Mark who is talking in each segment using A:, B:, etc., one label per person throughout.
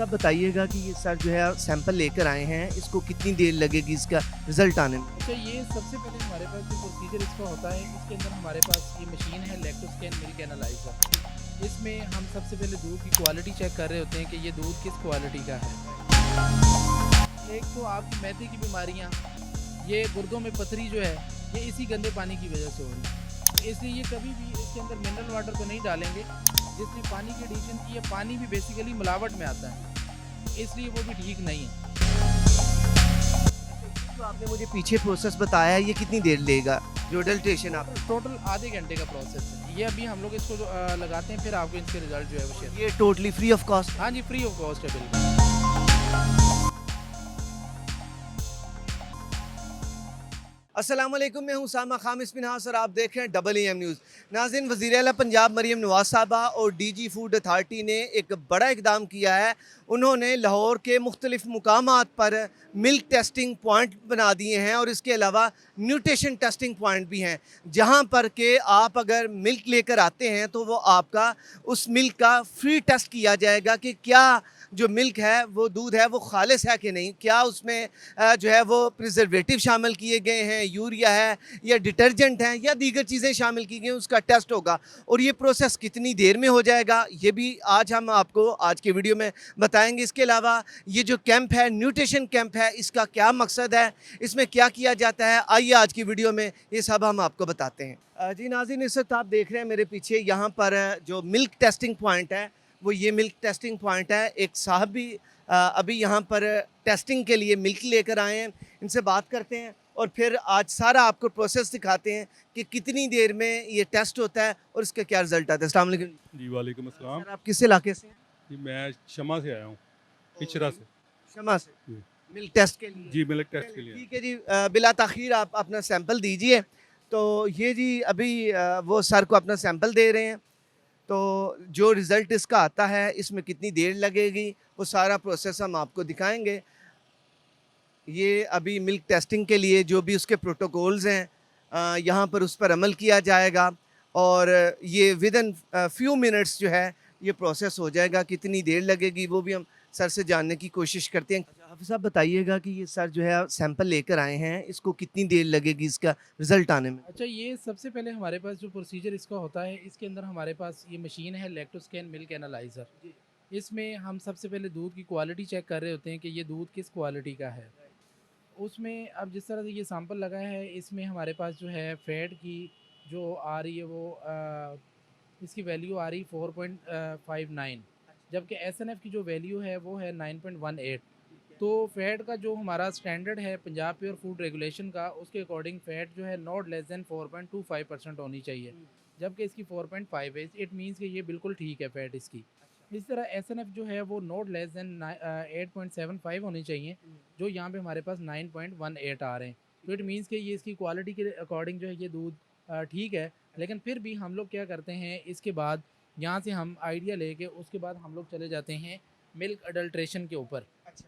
A: साहब बताइएगा कि ये सर जो है सैंपल लेकर आए हैं, इसको कितनी देर लगेगी इसका रिजल्ट आने में?
B: अच्छा, ये सबसे पहले हमारे पास जो प्रोसीजर इसका होता है, इसके अंदर हमारे पास ये मशीन है लैक्टोस्कैन मिल्क एनालाइज़र। इसमें हम सबसे पहले दूध की क्वालिटी चेक कर रहे होते हैं कि ये दूध किस क्वालिटी का है। एक तो आपकी मैदे की बीमारियाँ, ये गुर्दों में पथरी जो है, ये इसी गंदे पानी की वजह से हो रही है। इसलिए ये कभी भी इसके अंदर मिनरल वाटर तो नहीं डालेंगे, जिसने पानी की एडिशन की है। पानी भी बेसिकली मिलावट में आता है, इसलिए वो भी ठीक नहीं है।
A: जो आपने मुझे पीछे प्रोसेस बताया है, ये कितनी देर लेगा जो अडल्ट्रेशन आप?
B: टोटल आधे घंटे का प्रोसेस है ये। अभी हम लोग इसको जो लगाते हैं, फिर आपको इसके रिजल्ट जो है वो शेयर।
A: ये टोटली फ्री ऑफ कॉस्ट?
B: हाँ जी, फ्री ऑफ कॉस्ट है बिल्कुल।
A: अस्सलाम वालेकुम, मैं हूं उसामा खामिस मिनहास और आप देख रहे हैं डबल एम न्यूज़। नाज़रीन, वज़ीर आला पंजाब मरीम नवाज़ साहबा और डीजी फूड अथॉरिटी ने एक बड़ा इकदाम किया है। उन्होंने लाहौर के मुख्तलिफ़ मुकामात पर मिल्क टेस्टिंग पॉइंट बना दिए हैं और इसके अलावा न्यूट्रिशन टेस्टिंग पॉइंट भी हैं, जहां पर के आप अगर मिल्क लेकर आते हैं तो वो आपका उस मिल्क का फ्री टेस्ट किया जाएगा कि क्या जो मिल्क है, वो दूध है, वो खालिस है कि नहीं, क्या उसमें जो है वो प्रिजर्वेटिव शामिल किए गए हैं, यूरिया है या डिटर्जेंट हैं या दीगर चीज़ें शामिल की गई हैं, उसका टेस्ट होगा। और ये प्रोसेस कितनी देर में हो जाएगा, ये भी आज हम आपको आज के वीडियो में बताएंगे। इसके अलावा ये जो कैंप है, न्यूट्रिशन कैंप है, इसका क्या मकसद है, इसमें क्या किया जाता है, आइए आज की वीडियो में ये सब हम आपको बताते हैं। जी नाज़रीन, इस वक्त आप देख रहे हैं मेरे पीछे, यहाँ पर जो मिल्क टेस्टिंग पॉइंट है वो ये मिल्क टेस्टिंग पॉइंट है। एक साहब भी अभी यहाँ पर टेस्टिंग के लिए मिल्क लेकर आए हैं, इनसे बात करते हैं और फिर आज सारा आपको प्रोसेस दिखाते हैं कि कितनी देर में ये टेस्ट होता है और इसका क्या रिजल्ट आता है। अस्सलाम वालेकुम।
C: जी वालेकुम अस्सलाम।
A: सर, आप किस इलाके से हैं?
C: जी मैं शमा से आया हूँ, इचरा से।
A: शमा से।
C: जी।
A: मिल्क टेस्ट के लिए?
C: जी मिल्क टेस्ट के लिए।
A: ठीक है जी, बिला ताखीर आप अपना सैंपल दीजिए। तो ये जी अभी वो सर को अपना सैंपल दे रहे हैं, तो जो रिज़ल्ट इसका आता है, इसमें कितनी देर लगेगी, वो सारा प्रोसेस हम आपको दिखाएंगे। ये अभी मिल्क टेस्टिंग के लिए जो भी उसके प्रोटोकॉल्स हैं, यहाँ पर उस पर अमल किया जाएगा और ये विदिन फ्यू मिनट्स जो है ये प्रोसेस हो जाएगा। कितनी देर लगेगी वो भी हम सर से जानने की कोशिश करते हैं। हाफिज़ साहब बताइएगा कि ये सर जो है सैंपल लेकर आए हैं, इसको कितनी देर लगेगी इसका रिज़ल्ट आने में?
B: अच्छा, ये सबसे पहले हमारे पास जो प्रोसीजर इसका होता है, इसके अंदर हमारे पास ये मशीन है लैक्टोस्कैन मिल्क एनालाइज़र। इसमें हम सबसे पहले दूध की क्वालिटी चेक कर रहे होते हैं कि ये दूध किस क्वालिटी का है। उसमें अब जिस तरह से ये सैंपल लगा है, इसमें हमारे पास जो है फ़ैट की जो आ रही है वो इसकी वैल्यू आ रही 4.59, जबकि एसएनएफ की जो वैल्यू है वो है 9.18। तो फ़ैट का जो हमारा स्टैंडर्ड है पंजाब प्योर फूड रेगुलेशन का, उसके अकॉर्डिंग फ़ैट जो है नॉट लेस दैन 4.25% होनी चाहिए, जबकि इसकी 4.5 है। इट मीन्स कि ये बिल्कुल ठीक है फ़ैट इसकी। इस तरह एसएनएफ जो है वो नॉट लेस दैन 8.75 होनी चाहिए, जो यहाँ पे हमारे पास 9.18 आ रहे हैं। तो इट मीन्स कि ये इसकी क्वालिटी के अकॉर्डिंग जो है ये दूध ठीक है। लेकिन फिर भी हम लोग क्या करते हैं, इसके बाद यहाँ से हम आइडिया लेके उसके बाद हम लोग चले जाते हैं मिल्क अडल्ट्रेशन के ऊपर।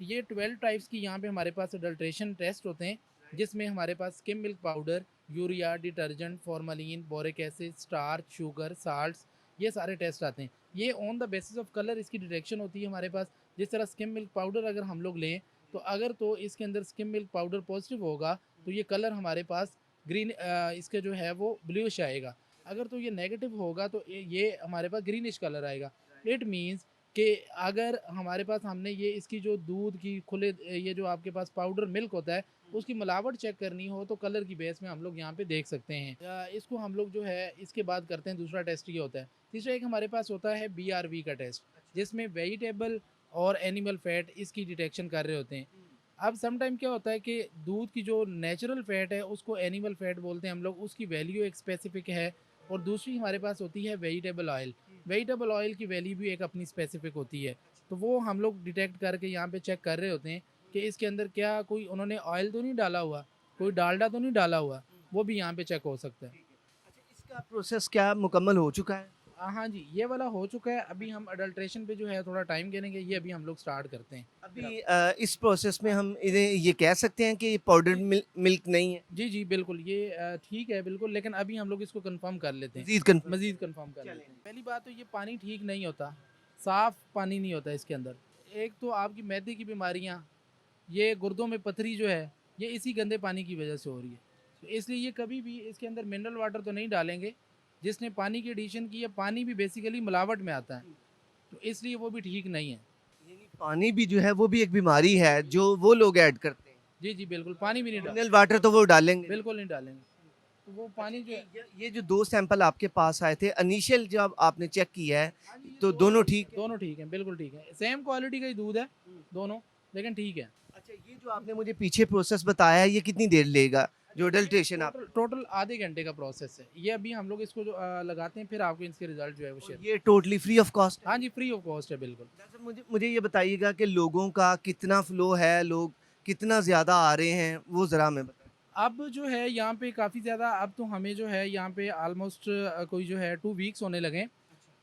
B: ये 12 टाइप्स की यहाँ पे हमारे पास अडल्ट्रेशन टेस्ट होते हैं, जिसमें हमारे पास skim milk powder, urea, detergent, formalin, boric acid, starch, sugar, salts, ये सारे टेस्ट आते हैं। ये on the basis of colour इसकी डिटेक्शन होती है हमारे पास। जिस तरह स्किम मिल्क पाउडर अगर हम लोग लें, तो अगर तो इसके अंदर स्किम मिल्क पाउडर पॉजिटिव होगा तो ये कलर हमारे पास ग्रीन, इसके जो है वो ब्लूइश आएगा। अगर तो ये नेगेटिव होगा तो ये हमारे पास ग्रीनिश कलर आएगा। इट मीन्स कि अगर हमारे पास हमने ये इसकी जो दूध की खुले ये जो आपके पास पाउडर मिल्क होता है, उसकी मिलावट चेक करनी हो तो कलर की बेस में हम लोग यहाँ पे देख सकते हैं। इसको हम लोग जो है इसके बाद करते हैं। दूसरा टेस्ट ये होता है। तीसरा एक हमारे पास होता है BRV का टेस्ट, जिसमें वेजिटेबल और एनिमल फैट इसकी डिटेक्शन कर रहे होते हैं। अब सम टाइम क्या होता है कि दूध की जो नेचुरल फ़ैट है उसको एनिमल फ़ैट बोलते हैं हम लोग, उसकी वैल्यू एक स्पेसिफिक है। और दूसरी हमारे पास होती है वेजिटेबल ऑयल। वेजिटेबल ऑयल की वैल्यू भी एक अपनी स्पेसिफिक होती है। तो वो हम लोग डिटेक्ट करके यहाँ पे चेक कर रहे होते हैं कि इसके अंदर क्या कोई उन्होंने ऑयल तो नहीं डाला हुआ, कोई डालडा तो नहीं डाला हुआ, वो भी यहाँ पे चेक हो सकता है।
A: अच्छा, इसका प्रोसेस क्या मुकम्मल हो चुका है?
B: हाँ जी, ये वाला हो चुका है। अभी हम अडल्ट्रेशन पे जो है थोड़ा टाइम देंगे, ये अभी हम लोग स्टार्ट करते हैं।
A: अभी इस प्रोसेस में हम इन्हें ये कह सकते हैं कि ये पाउडर्ड मिल्क नहीं है?
B: जी, जी, बिल्कुल ये ठीक है बिल्कुल, लेकिन अभी हम लोग इसको कंफर्म कर लेते हैं।
A: मज़ीद कन्फर्म?
B: मज़ीद कंफर्म कर लेते हैं। पहली बात तो ये पानी ठीक नहीं होता, साफ़ पानी नहीं होता इसके अंदर। एक तो आपकी मैदे की बीमारियाँ, ये गुर्दों में पथरी जो है, ये इसी गंदे पानी की वजह से हो रही है। तो इसलिए ये कभी भी इसके अंदर मिनरल वाटर तो नहीं डालेंगे, जिसने पानी की एडिशन की है, पानी भी बेसिकली मिलावट में आता है, तो इसलिए वो भी ठीक नहीं है।
A: यानी पानी भी जो है वो भी एक बीमारी है जो वो लोग ऐड करते हैं।
B: जी, जी, बिल्कुल, पानी भी नहीं डाल
A: मिनरल वाटर तो वो डालेंगे।
B: बिल्कुल नहीं डालेंगे। तो वो पानी जो है
A: ये जो 2 सैंपल आपके पास आए थे, इनिशियल जब आपने चेक किया है,
B: हाँ जी, ये
A: तो दोनों ठीक हैं?
B: दोनों ठीक हैं, बिल्कुल ठीक है। सेम क्वालिटी का ही दूध है दोनों, लेकिन ठीक है।
A: अच्छा, ये जो आपने मुझे पीछे प्रोसेस बताया है, ये कितनी देर लेगा? जो अडल्ट्रेशन आप
B: टोटल आधे घंटे का प्रोसेस है। ये अभी हम लोग इसको जो लगाते हैं, फिर आपको इसके रिजल्ट जो है वो शेयर।
A: ये टोटली फ्री ऑफ कॉस्ट?
B: हाँ जी, फ्री ऑफ कॉस्ट है बिल्कुल।
A: सर मुझे मुझे ये बताइएगा कि लोगों का कितना फ्लो है, लोग कितना ज़्यादा आ रहे हैं, वो ज़रा हमें बताएं।
B: अब जो है यहाँ पे काफ़ी ज़्यादा, अब तो हमें जो है यहाँ पे ऑलमोस्ट कोई जो है 2 वीक्स होने लगे हैं।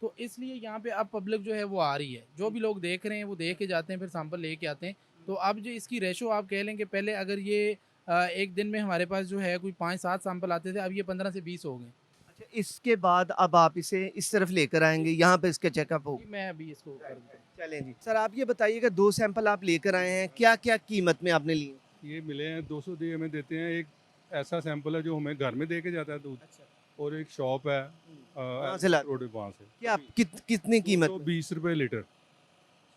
B: तो इसलिए यहाँ पे अब पब्लिक जो है वो आ रही है। जो भी लोग देख रहे हैं वो देख के जाते हैं, फिर सैंपल लेके आते हैं। तो अब जो इसकी रेशो आप कह लें कि पहले अगर ये एक दिन में हमारे पास जो है कोई 5-7 सैंपल आते थे, अब ये 15 से 20 हो गए।
A: अच्छा, इसके बाद अब आप इसे इस तरफ लेकर आएँगे, यहाँ पे इसका चेकअप होगा।
B: जी, मैं अभी इसको कर दूँ।
A: चलें जी। सर आप ये बताइएगा 2 सैंपल आप लेकर आए हैं, क्या-क्या कीमत में आपने लिए?
C: ये मिले हैं 200 दिए हमें देते हैं। एक ऐसा सैंपल है जो हमें घर में दे के जाता है दूध, और एक शॉप है
A: कहाँ से लाते?
C: रोड पे, वहाँ से।
A: क्या कितनी कीमत में?
C: 220 रुपये लीटर,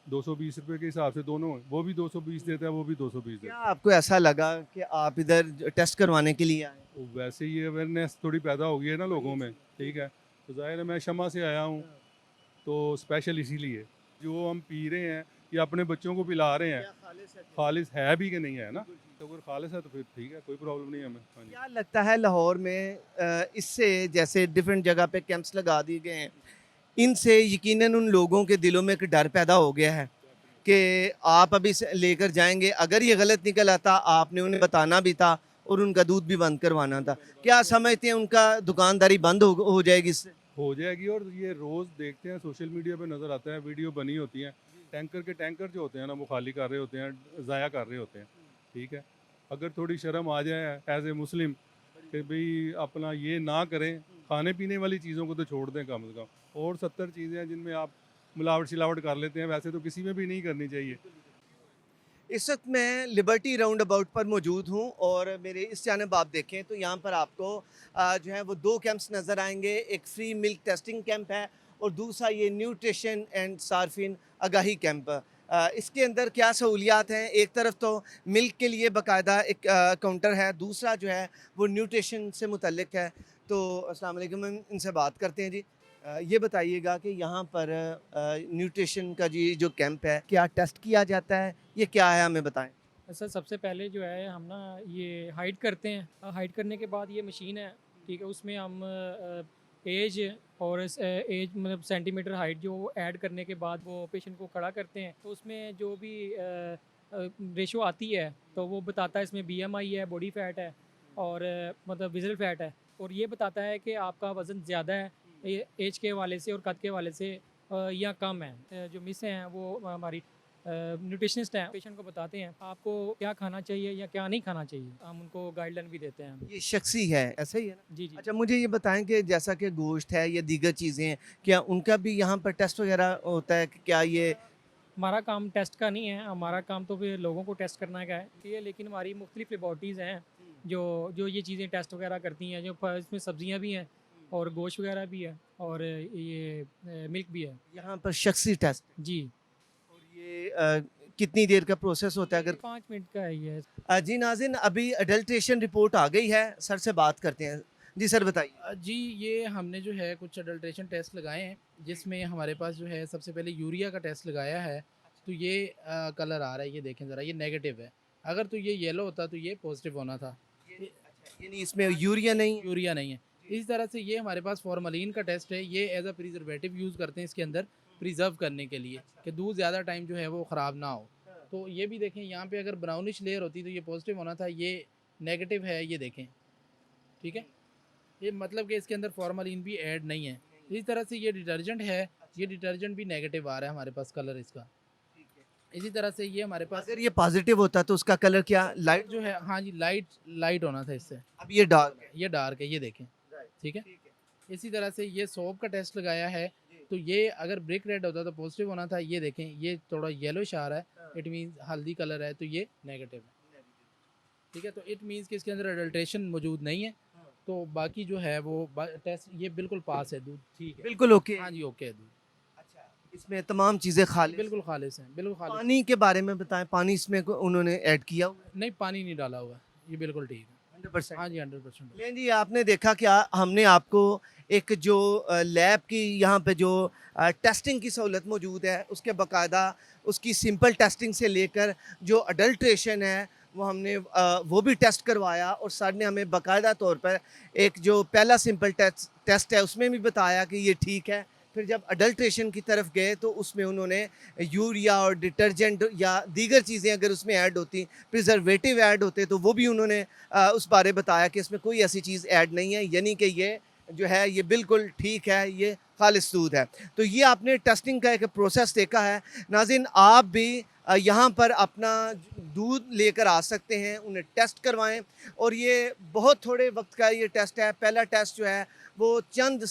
C: 220 रुपये के हिसाब से दोनों, वो भी 220 देता है, वो भी 220
A: क्या
C: देता है।
A: आपको ऐसा लगा कि आप इधर टेस्ट करवाने के लिए आए?
C: तो वैसे ये अवेयरनेस थोड़ी पैदा हो गई है ना लोगों में, ठीक है। तो जाहिर है मैं शमा से आया हूँ, तो स्पेशल इसीलिए जो हम पी रहे हैं ये अपने बच्चों को पिला रहे हैं, खालिस है भी कि नहीं है ना। तो अगर खालिस है तो फिर ठीक है, कोई प्रॉब्लम नहीं है हमें। हाँ जी।
A: क्या लगता है लाहौर में इससे जैसे डिफरेंट जगह पे कैंप्स लगा दिए गए हैं, इनसे यकीनन उन लोगों के दिलों में एक डर पैदा हो गया है कि आप अभी से लेकर जाएंगे, अगर ये गलत निकल आता आपने उन्हें बताना भी था और उनका दूध भी बंद करवाना था। क्या समझते हैं उनका दुकानदारी बंद हो जाएगी इससे?
C: हो जाएगी। और ये रोज़ देखते हैं सोशल मीडिया पे नज़र आता है, वीडियो बनी होती हैं, टैंकर के टैंकर जो होते हैं ना वो खाली कर रहे होते हैं, ज़ाया कर रहे होते हैं, ठीक है। अगर थोड़ी शर्म आ जाए एज ए मुस्लिम कि भाई अपना ये ना करें, खाने पीने वाली चीज़ों को तो छोड़ दें कम से कम। और 70 चीज़ें हैं जिनमें आप मिलावट शिलावट कर लेते हैं, वैसे तो किसी में भी नहीं करनी चाहिए।
A: इस वक्त मैं लिबर्टी राउंड अबाउट पर मौजूद हूँ और मेरे इस जानब आप देखें तो यहाँ पर आपको जो है वो 2 कैंप्स नज़र आएंगे। एक फ्री मिल्क टेस्टिंग कैंप है और दूसरा ये न्यूट्रिशन एंड सार्फिन आगाही कैंप। इसके अंदर क्या सहूलियात हैं? एक तरफ तो मिल्क के लिए बाकायदा एक काउंटर है, दूसरा जो है वो न्यूट्रिशन से मुतल्लिक है। तो अस्सलाम वालेकुम, हम इनसे बात करते हैं जी। ये बताइएगा कि यहाँ पर न्यूट्रिशन का जी जो कैंप है, क्या टेस्ट किया जाता है? ये क्या है हमें बताएं।
D: सर सबसे पहले जो है हम ना ये हाइड करते हैं। हाइड करने के बाद ये मशीन है, ठीक है, उसमें हम एज और एज मतलब सेंटीमीटर हाइट जो ऐड करने के बाद वो पेशेंट को खड़ा करते हैं, तो उसमें जो भी रेशो आती है तो वो बताता है इसमें बीएमआई है, बॉडी फैट है और मतलब विजल फैट है, और ये बताता है कि आपका वज़न ज़्यादा है एज के हवाले से और कद के हवाले से या कम है। जो मिस हैं वो हमारी न्यूट्रिशनिस्ट हैं, पेशेंट को बताते हैं आपको क्या खाना चाहिए या क्या नहीं खाना चाहिए, हम उनको गाइडलाइन भी देते हैं।
A: ये शख्सी है, ऐसा ही है ना?
D: जी जी।
A: अच्छा, मुझे ये बताएं कि जैसा कि गोश्त है या दीगर चीज़ें हैं, क्या उनका भी यहाँ पर टेस्ट वगैरह होता है कि क्या ये?
D: हमारा काम टेस्ट का नहीं है, हमारा काम तो फिर लोगों को टेस्ट करना का है, ठीक है, लेकिन हमारी मुख्तलिफ लेबॉर्टरीज़ हैं जो जो ये चीज़ें टेस्ट वगैरह करती हैं। जो इसमें सब्जियां भी हैं और गोश्त वगैरह भी है और ये मिल्क भी है।
A: यहाँ पर शख्सी टेस्ट।
D: जी,
A: और ये कितनी देर का प्रोसेस होता है? अगर
D: 5 मिनट का है ये।
A: जी नाज़रीन, अभी अडल्ट्रेशन रिपोर्ट आ गई है, सर से बात करते हैं। जी सर बताइए।
B: जी, ये हमने जो है कुछ अडल्ट्रेशन टेस्ट लगाए हैं, जिसमें हमारे पास जो है सबसे पहले यूरिया का टेस्ट लगाया है। तो ये कलर आ रहा है, ये देखें ज़रा, ये नेगेटिव है। अगर तो ये येलो होता तो ये पॉजिटिव होना था।
A: यानी इसमें यूरिया नहीं?
B: यूरिया नहीं है। इसी तरह से ये हमारे पास फॉर्मलिन का टेस्ट है, ये एज अ प्रिजर्वेटिव यूज़ करते हैं इसके अंदर प्रिजर्व करने के लिए कि दूध ज़्यादा टाइम जो है वो ख़राब ना हो। तो ये भी देखें, यहाँ पे अगर ब्राउनिश लेयर होती तो ये पॉजिटिव होना था, ये नेगेटिव है, ये देखें, ठीक है। ये मतलब कि इसके अंदर फॉर्मलिन भी ऐड नहीं है। इसी तरह से ये डिटर्जेंट है, ये डिटर्जेंट भी नेगेटिव आ रहा है हमारे पास कलर इसका। इसी तरह से ये हमारे पास
A: अगर ये पॉजिटिव होता तो उसका कलर क्या लाइट?
B: जो है, हाँ जी, लाइट होना था इससे।
A: अब ये डार्क है।
B: ये डार्क है, ये देखें, ठीक है। इसी तरह से ये सोप का टेस्ट लगाया है, तो ये अगर ब्रिक रेड होता तो पॉजिटिव होना था, ये देखें ये थोड़ा येलोइश आ रहा है, इट मीन्स हल्दी कलर है, तो ये नेगेटिव है। ठीक है, तो इट मीन्स कि इसके अंदर अडल्ट्रेशन मौजूद नहीं है। तो बाकी जो है वो टेस्ट ये बिल्कुल पास है, दूध ठीक है,
A: बिल्कुल ओके।
B: हाँ जी ओके है दूध,
A: अच्छा, इसमें तमाम चीज़ें खाली।
B: बिल्कुल खालिस है, बिल्कुल खालिस।
A: पानी के बारे में बताएं, पानी इसमें उन्होंने ऐड किया हुआ है?
B: नहीं पानी नहीं डाला हुआ, ये बिल्कुल ठीक है।
A: 100%।
B: हाँ जी 100%।
A: लेकिन जी आपने देखा क्या, हमने आपको एक जो लैब की यहाँ पे जो टेस्टिंग की सहूलत मौजूद है, उसके बाकायदा उसकी सिंपल टेस्टिंग से लेकर जो अडल्ट्रेशन है वो हमने वो भी टेस्ट करवाया, और सर ने हमें बाकायदा तौर पर एक जो पहला सिंपल टेस्ट है उसमें भी बताया कि ये ठीक है। फिर जब अडल्ट्रेशन की तरफ गए तो उसमें उन्होंने यूरिया और डिटर्जेंट या दीगर चीज़ें अगर उसमें ऐड होती, प्रिजर्वेटिव ऐड होते, तो वो भी उन्होंने उस बारे बताया कि इसमें कोई ऐसी चीज़ ऐड नहीं है, यानी कि ये जो है ये बिल्कुल ठीक है, ये खालिस दूध है। तो ये आपने टेस्टिंग का एक प्रोसेस देखा है। नाज़रीन आप भी यहाँ पर अपना दूध लेकर आ सकते हैं, उन्हें टेस्ट करवाएं, और ये बहुत थोड़े वक्त का ये टेस्ट है। पहला टेस्ट जो है वो चंद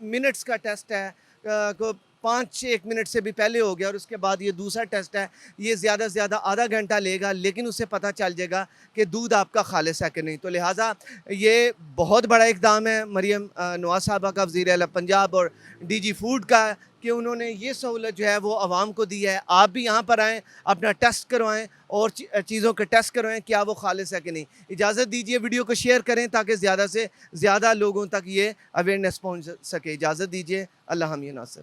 A: मिनट्स का टेस्ट है, को 5-1 मिनट से भी पहले हो गया, और उसके बाद ये दूसरा टेस्ट है, ये ज़्यादा से ज़्यादा आधा घंटा लेगा, लेकिन उससे पता चल जाएगा कि दूध आपका खालिस है कि नहीं। तो लिहाजा ये बहुत बड़ा इक़दाम है मरियम नवाज़ साहबा का, वज़ीर आला पंजाब और डीजी फूड का, कि उन्होंने ये सहूलत जो है वो आवाम को दी है। आप भी यहाँ पर आएँ, अपना टेस्ट करवाएं और चीज़ों के टेस्ट करवाएं क्या वो खालिस है कि नहीं। इजाज़त दीजिए, वीडियो को शेयर करें ताकि ज़्यादा से ज़्यादा लोगों तक ये अवेयरनेस पहुँच सके। इजाज़त दीजिए, अल्लाह हम नासिर।